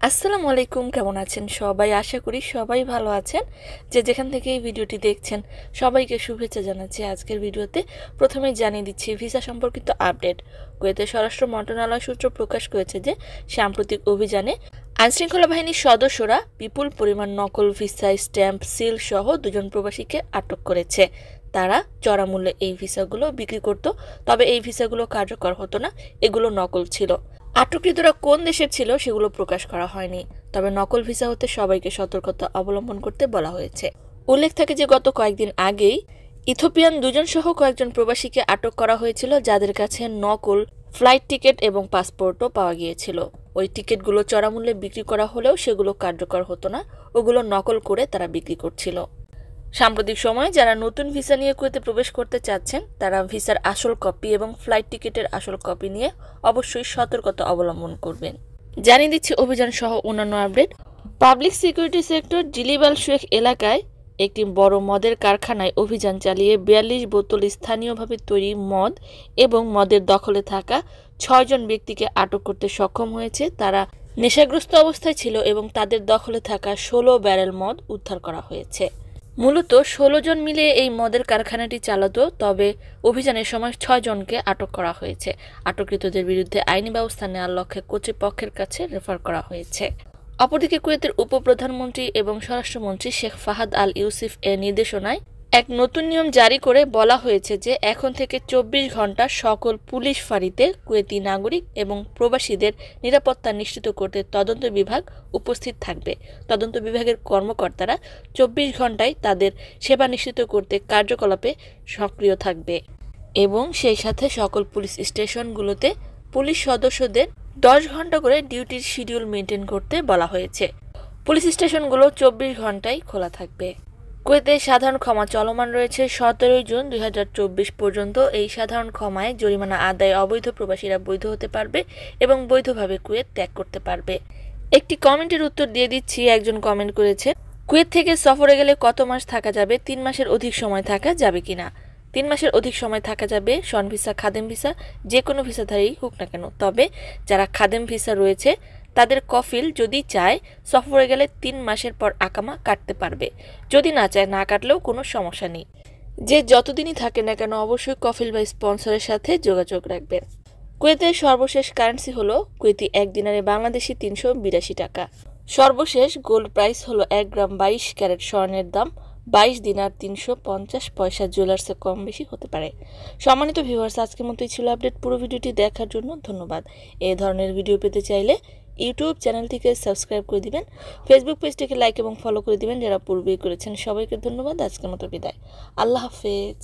আসসালামু আলাইকুম, কেমন আছেন সবাই? আশা করি সবাই ভালো আছেন। যে যেখান থেকে এই ভিডিওটি দেখছেন সবাইকে শুভেচ্ছা জানাচ্ছি। আজকের ভিডিওতে প্রথমেই জানিয়ে দিচ্ছি ভিসা সম্পর্কিত আপডেট। কুয়েতের স্বরাষ্ট্র মন্ত্রণালয় সূত্র প্রকাশ করেছে যে সাম্প্রতিক অভিযানে আইনশৃঙ্খলা বাহিনীর সদস্যরা বিপুল পরিমাণ নকল ভিসা, স্ট্যাম্প, সিল সহ দুজন প্রবাসীকে আটক করেছে। তারা চড়া মূল্যে এই ভিসাগুলো বিক্রি করত, তবে এই ভিসাগুলো কার্যকর হতো না, এগুলো নকল ছিল। আটককৃতরা কোন দেশের ছিল সেগুলো প্রকাশ করা হয়নি, তবে নকল ভিসা হতে সবাইকে সতর্কতা অবলম্বন করতে বলা হয়েছে। উল্লেখ থাকে যে গত কয়েকদিন আগেই ইথিওপিয়ান দুজন সহ কয়েকজন প্রবাসীকে আটক করা হয়েছিল, যাদের কাছে নকল ফ্লাইট টিকিট এবং পাসপোর্টও পাওয়া গিয়েছিল। ওই টিকিটগুলো চড়া মূল্যে বিক্রি করা হলেও সেগুলো কার্যকর হতো না, ওগুলো নকল করে তারা বিক্রি করছিল। সাম্প্রতিক সময়ে যারা নতুন ভিসা নিয়ে কুয়েতে প্রবেশ করতে চাচ্ছেন তারা ভিসার আসল কপি এবং ফ্লাইট টিকিটের আসল কপি নিয়ে অবশ্যই সতর্কতা অবলম্বন করবেন। জানিয়ে দিচ্ছি অভিযান সহ অন্যান্য আপডেট। পাবলিক সিকিউরিটি সেক্টর জিলিবাল শেখ এলাকায় একটি বড় মদের কারখানায় অভিযান চালিয়ে 42 বোতল স্থানীয়ভাবে তৈরি মদ এবং মদের দখলে থাকা 6 জন ব্যক্তিকে আটক করতে সক্ষম হয়েছে। তারা নেশাগ্রস্ত অবস্থায় ছিল এবং তাদের দখলে থাকা 16 ব্যারেল মদ উদ্ধার করা হয়েছে। মূলত 16 জন মিলে এই মদের কারখানাটি চালাতো, তবে অভিযানের সময় 6 জনকে আটক করা হয়েছে। আটককৃতদের বিরুদ্ধে আইনি ব্যবস্থা নেওয়ার লক্ষ্যে কর্তৃপক্ষের কাছে রেফার করা হয়েছে। অপরদিকে কুয়েতের উপপ্রধানমন্ত্রী এবং স্বরাষ্ট্রমন্ত্রী শেখ ফাহাদ আল ইউসুফ এর নির্দেশনায় এক নতুন নিয়ম জারি করে বলা হয়েছে যে এখন থেকে 24 ঘন্টা সকল পুলিশ ফাঁড়িতে কুয়েতি নাগরিক এবং প্রবাসীদের নিরাপত্তা নিশ্চিত করতে তদন্ত বিভাগ উপস্থিত থাকবে। তদন্ত বিভাগের কর্মকর্তারা 24 ঘন্টায় তাদের সেবা নিশ্চিত করতে কার্যকলাপে সক্রিয় থাকবে এবং সেই সাথে সকল পুলিশ স্টেশনগুলোতে পুলিশ সদস্যদের 10 ঘন্টা করে ডিউটির শিডিউল মেনটেন করতে বলা হয়েছে। পুলিশ স্টেশনগুলো 24 ঘন্টায় খোলা থাকবে। কুয়েতে সাধারণ ক্ষমা চলমান রয়েছে 17 জুন 2024 পর্যন্ত। এই সাধারণ ক্ষমায় জরিমানা আদায়ে অবৈধ প্রবাসীরা বৈধ হতে পারবে এবং বৈধভাবে কুয়েত ত্যাগ করতে পারবে। একটি কমেন্টের উত্তর দিয়ে দিচ্ছি। একজন কমেন্ট করেছে, কুয়েত থেকে সফরে গেলে কত মাস থাকা যাবে? 3 মাসের অধিক সময় থাকা যাবে কিনা? 3 মাসের অধিক সময় থাকা যাবে, শন ভিসা, খাদেম ভিসা, যে কোনো ভিসাধারী হোক না কেন। তবে যারা খাদেম ভিসা রয়েছে তাদের কফিল যদি চায় সফরে গেলে 3 মাসের পর আকামা কাটতে পারবে, যদি না চায় না কাটলেও কোনো সমস্যা নেই। যে যতদিনই থাকে না কেন অবশ্যই কফিল বা স্পন্সরের সাথে যোগাযোগ রাখবেন। কুয়েতের সর্বশেষ কারেন্সি হলো কুয়েতি 1 দিনারে বাংলাদেশি 382 টাকা। সর্বশেষ গোল্ড প্রাইস হলো 1 গ্রাম 22 ক্যারেট স্বর্ণের দাম 22 দিনার 350 পয়সা। জুয়েলার্সে কম বেশি হতে পারে। সম্মানিত ভিউয়ার্স, আজকের মতোই ছিল আপডেট। পুরো ভিডিওটি দেখার জন্য ধন্যবাদ। এই ধরনের ভিডিও পেতে চাইলে ইউটিউব চ্যানেলটিকে সাবস্ক্রাইব করে দিবেন, ফেসবুক পেজটিকে লাইক এবং ফলো করে দিবেন যারা পূর্বেই করেছেন। সবাইকে ধন্যবাদ। আজকের মতো বিদায়। আল্লাহ হাফেজ।